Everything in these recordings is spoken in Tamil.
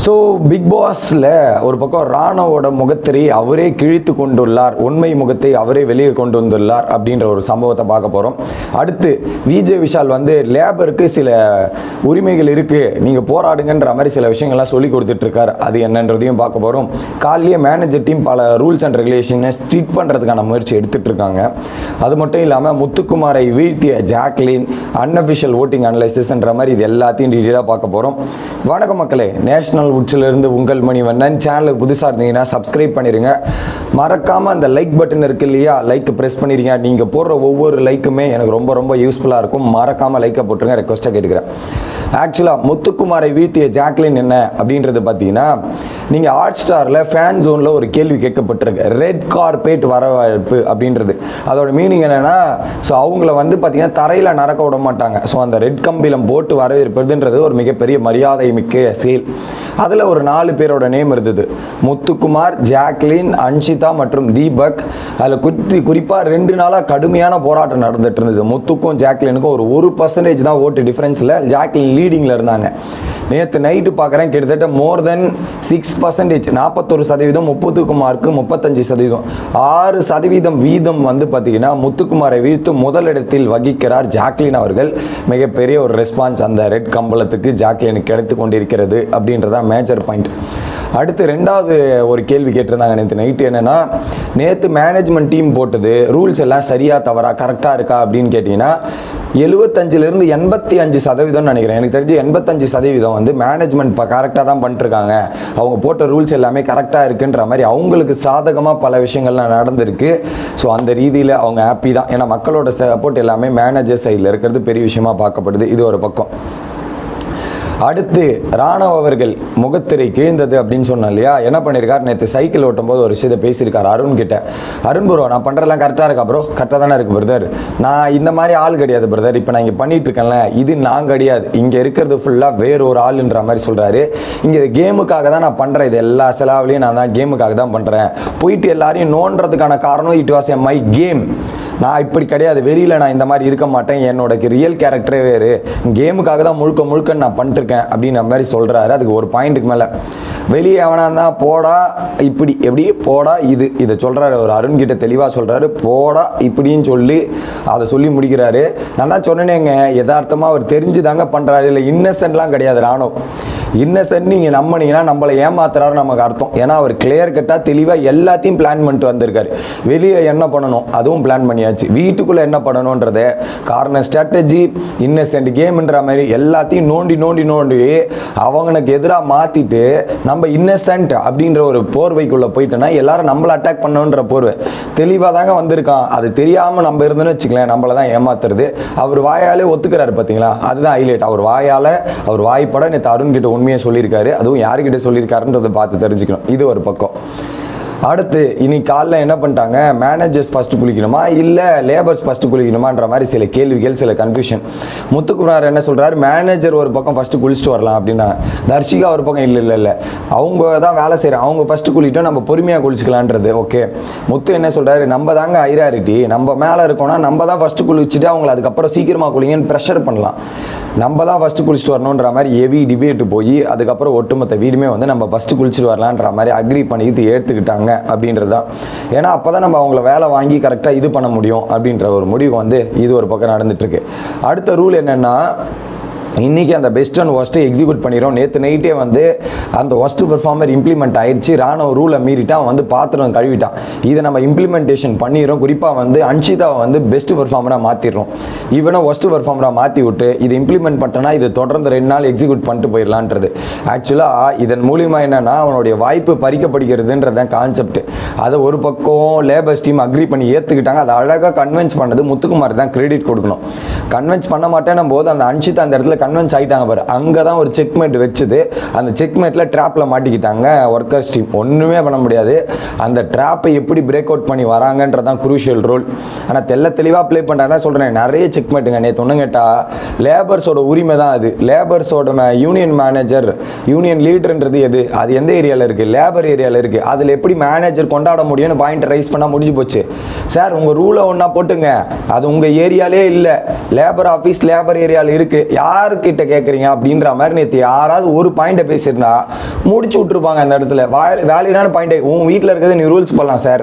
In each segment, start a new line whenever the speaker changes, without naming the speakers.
ஸோ பிக் பாஸில் ஒரு பக்கம் ராணவோட முகத்திரை அவரே கிழித்து கொண்டுள்ளார், உண்மை முகத்தை அவரே வெளியே கொண்டு வந்துள்ளார் அப்படின்ற ஒரு சம்பவத்தை பார்க்க போகிறோம். அடுத்து விஜய் விஷால் வந்து லேபருக்கு சில உரிமைகள் இருக்குது, நீங்கள் போராடுங்கன்ற மாதிரி சில விஷயங்கள்லாம் சொல்லி கொடுத்துட்ருக்கார். அது என்னன்றதையும் பார்க்க போகிறோம். காலையே மேனேஜர் டீம் பல ரூல்ஸ் அண்ட் ரெகுலேஷனை ஸ்ட்ரிக்ட் பண்ணுறதுக்கான முயற்சி எடுத்துகிட்ருக்காங்க. அது மட்டும் இல்லாமல் முத்துக்குமாரை வீழ்த்திய ஜாக்லின் அன்அஃபிஷியல் ஓட்டிங் அனலைசிஸ்ன்ற மாதிரி இது எல்லாத்தையும் டீட்டெயிலாக பார்க்க போகிறோம். வணக்கம் மக்களே, நேஷனல் உட்சிலிருந்து உங்கள் மணிவண்ணன். சேனலுக்கு புதுசாக இருந்தீங்கன்னா சப்ஸ்கிரைப் பண்ணிடுங்க. மறக்காமல் அந்த லைக் பட்டன் இருக்கு இல்லையா, லைக் ப்ரெஸ் பண்ணிடுங்க. நீங்கள் போடுற ஒவ்வொரு லைக்குமே எனக்கு ரொம்ப ரொம்ப யூஸ்ஃபுல்லாக இருக்கும். மறக்காமல் லைக்கை போட்டுருங்க, ரெக்வஸ்ட்டாக கேட்டுக்கிறேன். ஆக்சுவலாக முத்துக்குமாரை வீழ்த்திய ஜாக்லின் என்ன அப்படின்றது பார்த்தீங்கன்னா, நீங்கள் ஹாட் ஸ்டாரில் ஃபேன் ஜோனில் ஒரு கேள்வி கேட்கப்பட்டிருக்கு, ரெட் கார்பெட் வரவேற்பு அப்படின்றது. அதோட மீனிங் என்னென்னா, ஸோ அவங்கள வந்து பார்த்தீங்கன்னா தரையில் நடக்க விட மாட்டாங்க. ஸோ அந்த ரெட் கம்பிலம் போட்டு வரவேற்பதுன்றது ஒரு மிகப்பெரிய மரியாதை மிக்க செயல். அதில் ஒரு 4 பேரோட நேம் இருந்தது, முத்துக்குமார், ஜாக்லின், அன்ஷிதா மற்றும் தீபக். அதில் குறிப்பாக 2 நாளாக கடுமையான போராட்டம் நடந்துட்டு இருந்தது. முத்துக்கும் ஜாக்லினுக்கும் ஒரு 1% தான் ஓட்டு டிஃப்ரென்ஸில் ஜாக்லின் லீடிங்கில் இருந்தாங்க. நேற்று நைட்டு பார்க்குறேன், கிட்டத்தட்ட மோர் தென் 6%, 41%, முத்துக்குமாருக்கு 35%, 6% வீதம் வந்து பார்த்தீங்கன்னா முத்துக்குமாரை வீழ்த்து முதலிடத்தில் வகிக்கிறார் ஜாக்லின் அவர்கள். மிகப்பெரிய ஒரு ரெஸ்பான்ஸ் அந்த ரெட் கம்பளத்துக்கு ஜாக்லினுக்கு கிடைத்து கொண்டிருக்கிறது அப்படின்றதான் மேஜர் பாயிண்ட். அடுத்து 2வது ஒரு கேள்வி கேட்டிருந்தாங்க நேற்று நைட்டு. என்னென்னா, நேற்று மேனேஜ்மெண்ட் டீம் போட்டது ரூல்ஸ் எல்லாம் சரியா தவறா கரெக்டாக இருக்கா அப்படின்னு கேட்டிங்கன்னா, 75% 85% நினைக்கிறேன். எனக்கு தெரிஞ்சு 85% வந்து மேனேஜ்மெண்ட் கரெக்டாக தான் பண்ணிட்டுருக்காங்க. அவங்க போட்ட ரூல்ஸ் எல்லாமே கரெக்டாக இருக்குன்ற மாதிரி அவங்களுக்கு சாதகமாக பல விஷயங்கள்லாம் நடந்திருக்கு. ஸோ அந்த ரீதியில் அவங்க ஹாப்பி தான். ஏன்னா மக்களோட சப்போர்ட் எல்லாமே மேனேஜர் சைடில் இருக்கிறது பெரிய விஷயமா பார்க்கப்படுது. இது ஒரு பக்கம். அடுத்து ராணவ் அவர்கள் முகத்திரை கிழிந்தது அப்படின்னு சொன்னோம் இல்லையா, என்ன பண்ணியிருக்கார், நேற்று சைக்கிள் ஓட்டும் போது ஒரு விஷயத்தை பேசியிருக்கார் அருண் கிட்ட. அருண் ப்ரோ, நான் பண்ணுறதெல்லாம் கரெக்டாக இருக்கா ப்ரோ? கரெக்டாக தானே இருக்குது பிரதர். நான் இந்த மாதிரி ஆள் கிடையாது பிரதர். இப்போ நான் இங்கே பண்ணிட்டு இருக்கேன்ல, இது நான் கிடையாது, இங்கே இருக்கிறது ஃபுல்லாக வேறு ஒரு ஆளுன்ற மாதிரி சொல்கிறாரு. இங்கே கேமுக்காக தான் நான் பண்ணுறேன், இது எல்லா செலவுலையும் நான் தான் கேமுக்காக தான் பண்ணுறேன். போயிட்டு எல்லாரையும் நோன்றதுக்கான காரணம் it was a my game. நான் இப்படி கிடையாது, வெளியில் நான் இந்த மாதிரி இருக்க மாட்டேன், என்னோட ரியல் கேரக்டரே வேறு, கேமுக்காக தான் முழுக்க நான் பண்ணிட்டுருக்கேன் அப்படின்ற மாதிரி சொல்கிறாரு. அதுக்கு ஒரு பாயிண்ட்டுக்கு மேலே வெளியே எவனா தான் போடா இப்படி எப்படி போடா இதை சொல்கிறாரு. ஒரு அருண் கிட்ட தெளிவாக சொல்கிறாரு, போடா இப்படின்னு சொல்லி அதை சொல்லி முடிக்கிறாரு. நான் தான் சொன்னேனேங்க, யதார்த்தமாக அவர் தெரிஞ்சு தாங்க பண்ணுறாரு, இல்லை இன்னசென்ட்லாம் கிடையாது. ராணுவ இன்னசென்ட் நீங்கள் நம்பினீங்கன்னா நம்மளை ஏமாத்துறாரு நமக்கு அர்த்தம். ஏன்னா அவர் கிளியர் கட்டாக தெளிவாக எல்லாத்தையும் பிளான் பண்ணிட்டு வந்திருக்காரு. வெளியே என்ன பண்ணணும் அதுவும் பிளான் பண்ணியாச்சு, வீட்டுக்குள்ளே என்ன பண்ணணுன்றதை காரணம் ஸ்ட்ராட்டஜி இன்னசென்ட் கேம்ன்ற மாதிரி எல்லாத்தையும் நோண்டி அவங்களுக்கு எதிராக மாற்றிட்டு நம்ம இன்னசென்ட் அப்படின்ற ஒரு போர்வைக்குள்ளே போயிட்டோன்னா எல்லாரும் நம்மளை அட்டாக் பண்ணணுன்ற போர்வை தெளிவாக தாங்க வந்திருக்கான். அது தெரியாமல் நம்ம இருந்தோன்னு வச்சுக்கலாம், நம்மளை தான் ஏமாத்துறது. அவர் வாயாலே ஒத்துக்கிறாரு பார்த்தீங்களா, அதுதான் ஹைலைட். அவர் வாய்ப்பட நேற்று அருண் கிட்ட உண்மையை சொல்லியிருக்காரு. அதுவும் யாருக்கிட்ட சொல்லியிருக்காருன்றதை பார்த்து தெரிஞ்சுக்கணும். இது ஒரு பக்கம். அடுத்து இன்னைக்கு காலைல என்ன பண்ணிட்டாங்க, மேனேஜர்ஸ் ஃபஸ்ட்டு குளிக்கணுமா இல்லை லேபர்ஸ் ஃபஸ்ட்டு குளிக்கணுமான்ற மாதிரி சில கேள்விகள், சில கன்ஃபியூஷன். முத்துக்குமார் என்ன சொல்கிறாரு, மேனேஜர் ஒரு பக்கம் ஃபஸ்ட்டு குளிச்சுட்டு வரலாம் அப்படின்னா, தர்ஷிகா ஒரு பக்கம் இல்லை அவங்க தான் வேலை செய்கிறாங்க, அவங்க ஃபஸ்ட்டு குளிட்டோம், நம்ம பொறுமையாக குளிச்சுக்கலான்றது. ஓகே, முத்து என்ன சொல்கிறாரு, நம்ம தாங்க ஹைராரிட்டி, நம்ம மேலே இருக்கோம்னா நம்ம தான் ஃபஸ்ட்டு குளிச்சுட்டு அவங்கள அதுக்கப்புறம் சீக்கிரமாக குளிங்கன்னு ப்ரெஷர் பண்ணலாம். நம்ம தான் ஃபஸ்ட்டு குளிச்சுட்டு வரணுன்ற மாதிரி ஹெவி டிபேட்டு போய் அதுக்கப்புறம் ஒட்டுமொத்த வீடுமே வந்து நம்ம ஃபஸ்ட்டு குளிச்சுட்டு வரலான்ற மாதிரி அக்ரி பண்ணி இது ஏற்றுக்கிட்டாங்க அப்படின்றது தான். ஏன்னா அப்போ தான் நம்ம அவங்கள வேலை வாங்கி கரெக்டாக இது பண்ண முடியும் அப்படின்ற ஒரு முடிவு வந்து இது ஒரு பக்கம் நடந்துட்டு இருக்கு. அடுத்த ரூல் என்னன்னா, இன்றைக்கி அந்த பெஸ்ட் அண்ட் ஒஸ்ட்டை எக்ஸிக்யூட் பண்ணிடுறோம். நேற்று நைட்டே வந்து அந்த ஒஸ்ட் பெர்ஃபார்மர் இம்ப்ளிமெண்ட் ஆயிடுச்சு. ராணுவ ரூலை மீறிட்டான், வந்து பாத்திரம் கழுவிட்டான். இதை நம்ம இம்ப்ளிமெண்டேஷன் பண்ணிடுறோம். குறிப்பாக வந்து அன்ஷிதாவை வந்து பெஸ்ட் பெர்ஃபார்மராக மாற்றிடுறோம். இவனை ஒஸ்ட் பெர்ஃபார்மராக மாற்றி விட்டு இது இம்ப்ளிமெண்ட் பண்ணிட்டோன்னா இது தொடர்ந்து 2 நாள் எக்ஸிக்யூட் பண்ணிட்டு போயிடலான்றது. ஆக்சுவலாக இதன் மூலிமா என்னென்னா அவனுடைய வாய்ப்பு பறிக்கப்படுகிறதுன்றதான் கான்செப்ட். அதை ஒரு பக்கம் லேபர்ஸ் டீம் அக்ரி பண்ணி ஏற்றுக்கிட்டாங்க. அதை அழகாக கன்வின்ஸ் பண்ணது முத்துக்குமார் தான் கிரெடிட் கொடுக்கணும். கன்வின்ஸ் பண்ண மாட்டேன்னும் போது அந்த அன்ஷிதா அந்த இடத்துல கன்வின்ஸ் ஆகிட்டாங்க பாரு, அங்கே தான் ஒரு செக்மேட் வச்சுது. அந்த செக்மேட்டில் ட்ராப்பில் மாட்டிக்கிட்டாங்க ஒர்க்கர்ஸ் டீம். ஒன்றுமே பண்ண முடியாது. அந்த ட்ராப்பை எப்படி பிரேக் அவுட் பண்ணி வராங்கன்றதான் குரூஷியல் ரோல். ஆனால் தெளிவாக ப்ளே பண்ணுறாங்க தான் சொல்கிறேன். நிறைய செக்மேட்டுங்க. நேற்று ஒன்று கேட்டால் லேபர்ஸோட உரிமை தான் அது. லேபர்ஸோட யூனியன் மேனேஜர், யூனியன் லீடர்ன்றது எது, அது எந்த ஏரியாவில் இருக்குது, லேபர் ஏரியாவில் இருக்குது. அதில் எப்படி மேனேஜர் கொண்டாட முடியும்னு பாயிண்ட் ரைஸ் பண்ணால் முடிஞ்சு போச்சு. சார் உங்கள் ரூலை ஒன்றா போட்டுங்க, அது உங்கள் ஏரியாலே இல்லை, லேபர் ஆஃபீஸ் லேபர் ஏரியாவில் இருக்குது, யாருக்கிட்ட கேட்குறீங்க அப்படின்ற மாதிரி நேற்று யாராவது ஒரு பாயிண்ட்டை பேசியிருந்தா முடிச்சு விட்டுருப்பாங்க அந்த இடத்துல. வேலிடான பாயிண்ட், உன் வீட்டில் இருக்கிறது நீ ரூல்ஸ் பண்ணலாம் சார்,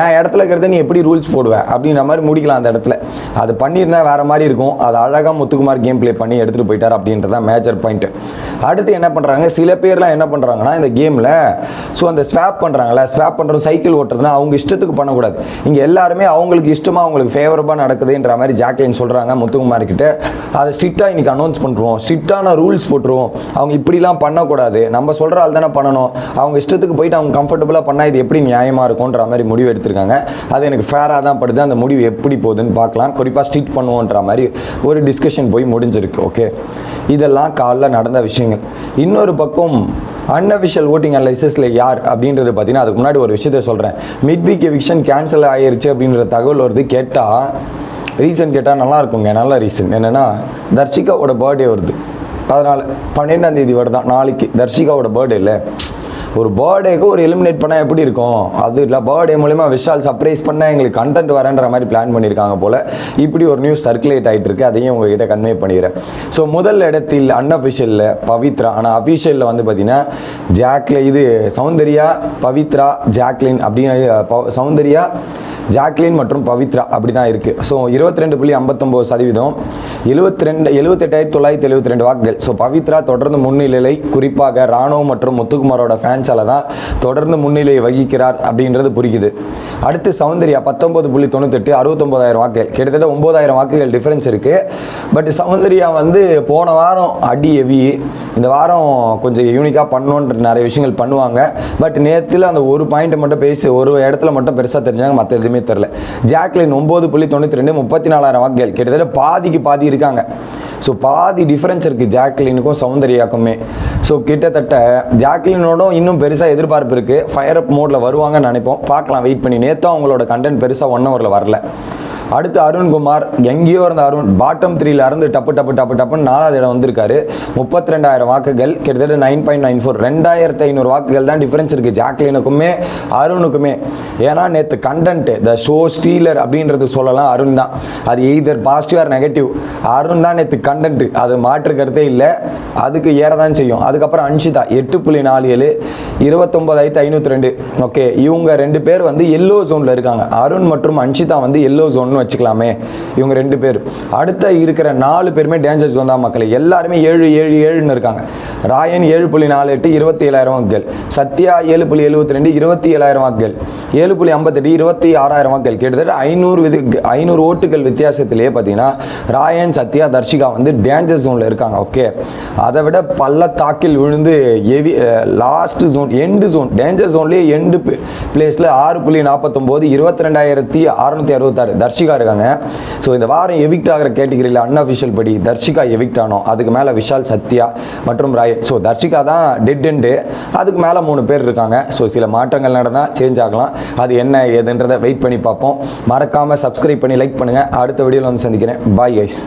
என் இடத்துல இருக்கிறத நீ எப்படி ரூல்ஸ் போடுவேன் அப்படின்ற மாதிரி முடிக்கலாம் அந்த இடத்துல. அது பண்ணியிருந்தா வேற மாதிரி இருக்கும். அது அழகாக முத்துக்குமார் கேம் ப்ளே பண்ணி எடுத்துகிட்டு போயிட்டார் அப்படின்றதான் மேஜர் பாயிண்ட். அடுத்து என்ன பண்ணுறாங்க, சில பேர்லாம் என்ன பண்ணுறாங்கன்னா இந்த கேமில் ஸோ அந்த ஸ்வாப் பண்ணுறாங்களே, ஸ்வாப் பண்ணுறது சைக்கிள் ஓட்டுறதுனா அவங்க இஷ்டத்துக்கு பண்ணக்கூடாது. இங்கே எல்லாருமே அவங்களுக்கு இஷ்டமாக அவங்களுக்கு ஃபேவரபாக நடக்குதுன்ற மாதிரி ஜாக்லின் சொல்கிறாங்க முத்துக்குமார் கிட்ட. அதை ஸ்ட்ரிக்டாக இன்னைக்கு அனௌன்ஸ் பண்ணுறோம், ஸ்ட்ரிக்டான ரூல்ஸ் போட்டுருவோம், அவங்க இப்படிலாம் பண்ணக்கூடாது, நம்ம சொல்கிற ஆள் தானே பண்ணணும், அவங்க இஷ்டத்துக்கு போயிட்டு அவங்க கம்ஃபர்டபுளாக பண்ணால் இது எப்படி நியாயமாக இருக்கும்ன்ற மாதிரி முடிவு எடுத்திருக்காங்க. அது எனக்கு ஃபேராக தான் படுது. அந்த முடிவு எப்படி போகுதுன்னு பார்க்கலாம். குறிப்பாக ஸ்ட்ரிக்ட் பண்ணுவோன்ற மாதிரி ஒரு டிஸ்கஷன் போய் முடிஞ்சிருக்கு. ஓகே, இதெல்லாம் காலைல நடந்த விஷயங்கள். இன்னொரு பக்கம் அன்அஃபிஷியல் ஓட்டிங் அனலைசிஸில் யார் அப்படின்றது பார்த்தீங்கன்னா, அதுக்கு முன்னாடி ஒரு விஷயத்த சொல்கிறேன். மிட் வீக் எவிக்ஷன் கேன்சல் ஆகிருச்சு அப்படின்ற தகவல் வருது. கேட்டால் ரீசன் கேட்டால் நல்லா இருக்குங்க. நல்ல ரீசன் என்னென்னா, தர்ஷிகாவோட பர்த்டே வருது. அதனால் 12ஆம் தேதி வருதான் நாளைக்கு. தர்ஷிகாவோட பர்த்டே இல்லை, ஒரு பர்த்டேக்கு ஒரு எலிமினேட் பண்ணால் எப்படி இருக்கும், அது இல்லை பர்த்டே மூலிமா விஷால் சர்ப்ரைஸ் பண்ணால் எங்களுக்கு கண்டென்ட் வரேன்ற மாதிரி பிளான் பண்ணியிருக்காங்க போல். இப்படி ஒரு நியூஸ் சர்க்குலேட் ஆகிட்டு இருக்கு, அதையும் உங்ககிட்ட கன்வே பண்ணிக்கிறேன். ஸோ முதல் இடத்தில் அன்அஃபிஷியலில் பவித்ரா, ஆனால் அஃபிஷியலில் வந்து பார்த்தீங்கன்னா ஜாக்லின், இது சௌந்தர்யா, பவித்ரா, ஜாக்லின் அப்படின்னு சௌந்தர்யா, ஜாக்லின் மற்றும் பவித்ரா அப்படி தான் இருக்குது. ஸோ 22.59%, 78,972 வாக்குகள். ஸோ பவித்ரா தொடர்ந்து முன்னிலை, குறிப்பாக ராணுவ மற்றும் முத்துக்குமாரோட ஃபேன்ஸால் தான் தொடர்ந்து முன்னிலை வகிக்கிறார் அப்படின்றது புரியுது. அடுத்து சௌந்தர்யா 19.98, 69,000 வாக்குகள், கிட்டத்தட்ட 9,000 வாக்குகள் டிஃபரன்ஸ் இருக்குது. பட் சௌந்தர்யா வந்து போன வாரம் அடி ஹெவி, இந்த வாரம் கொஞ்சம் யூனிக்காக பண்ணணுன்ற நிறைய விஷயங்கள் பண்ணுவாங்க. பட் நேற்றுல அந்த ஒரு பாயிண்ட் மட்டும் பேசி ஒரு இடத்துல மட்டும் பெருசாக தெரிஞ்சாங்க, மற்ற எதுவுமே தெரியல. ஜாக்லின் 9.92, 34,000 வாக்குகள், கிட்டத்தட்ட பாதிக்கு பாதி இருக்காங்க. ஸோ பாதி டிஃபரன்ஸ் இருக்குது ஜாக்லினுக்கும் சௌந்தர்யாக்குமே. ஸோ கிட்டத்தட்ட ஜாக்லினோட இன்னும் பெருசாக எதிர்பார்ப்பு இருக்குது. ஃபயர் அப் மோடில் வருவாங்கன்னு நினைப்போம், பார்க்கலாம் வெயிட் பண்ணி. நேற்று அவங்களோட கண்டென்ட் பெருசாக 1 ஹவரில் வரல. அடுத்து அருண்குமார், எங்கேயோ இருந்த அருண் பாட்டம் 3ல இருந்து டப்புன்னு 4வது இடம் வந்திருக்காரு. 32,000 வாக்குகள், கிட்டத்தட்ட 9.94, 2,500 வாக்குகள் தான் டிஃபரன்ஸ் இருக்குது ஜாக்லினுக்குமே அருணுக்குமே. ஏன்னா நேற்று கண்டென்ட் த ஷோ ஸ்டீலர் அப்படின்றது சொல்லலாம் அருண் தான். அது either positive or negative, Arun தான் நேற்று கண்டென்ட், அது மாற்று கருத்தே இல்லை. அதுக்கு ஏறதான் செய்யும். அதுக்கப்புறம் அன்ஷிதா 8.47, 29,502. ஓகே, இவங்க 2 பேர் வந்து எல்லோ ஜோனில் இருக்காங்க. அருண் மற்றும் அன்ஷிதா வந்து எல்லோ ஜோன் வச்சுக்கலாமே, இவங்க 2 பேர். அடுத்த இருக்கிற 4 பேருமே டேஞ்சர் ஜோன் தான் மக்கள். எல்லாருமே 7 இருக்காங்க. ராயன் 7.48, 27,000 வாக்குகள். சத்யா 7.72, 27,000 வாக்குகள். 7.58, 26,000 வாக்குகள். கிட்டத்தட்ட 500 ஓட்டுகள் வித்தியாசத்திலேயே பார்த்தீங்கன்னா ராயன், சத்யா, தர்ஷிகா வந்து டேஞ்சர் ஜோனில் இருக்காங்க. ஓகே, அதை விட பள்ளத்தாக்கில் விழுந்து last zone, end zone, danger ஜோன்லேயே எண்டு பிளேஸில் 6.49, 22,666 தர்ஷிகா இருக்காங்க. ஸோ இந்த வாரம் எவிக்ட் ஆகிற கேட்டகிரியில் அன்அஃபிஷியல் படி தர்ஷிகா எவிக்ட் ஆனோம். அதுக்கு மேலே விஷால், சத்யா மற்றும் ராயன். ஸோ தர்ஷிகா தான் டெட் எண்டு, அதுக்கு மேலே 3 பேர் இருக்காங்க. ஸோ சில மாற்றங்கள் நடந்தால் சேஞ்ச் ஆகலாம். அது என்ன ஏதுன்றதை வெயிட் பண்ணி பார்ப்போம். மறக்காமல் சப்ஸ்கிரைப் பண்ணி லைக் பண்ணுங்கள். அடுத்த வீடியோவில் வந்து சந்திக்கிறேன். Bye guys.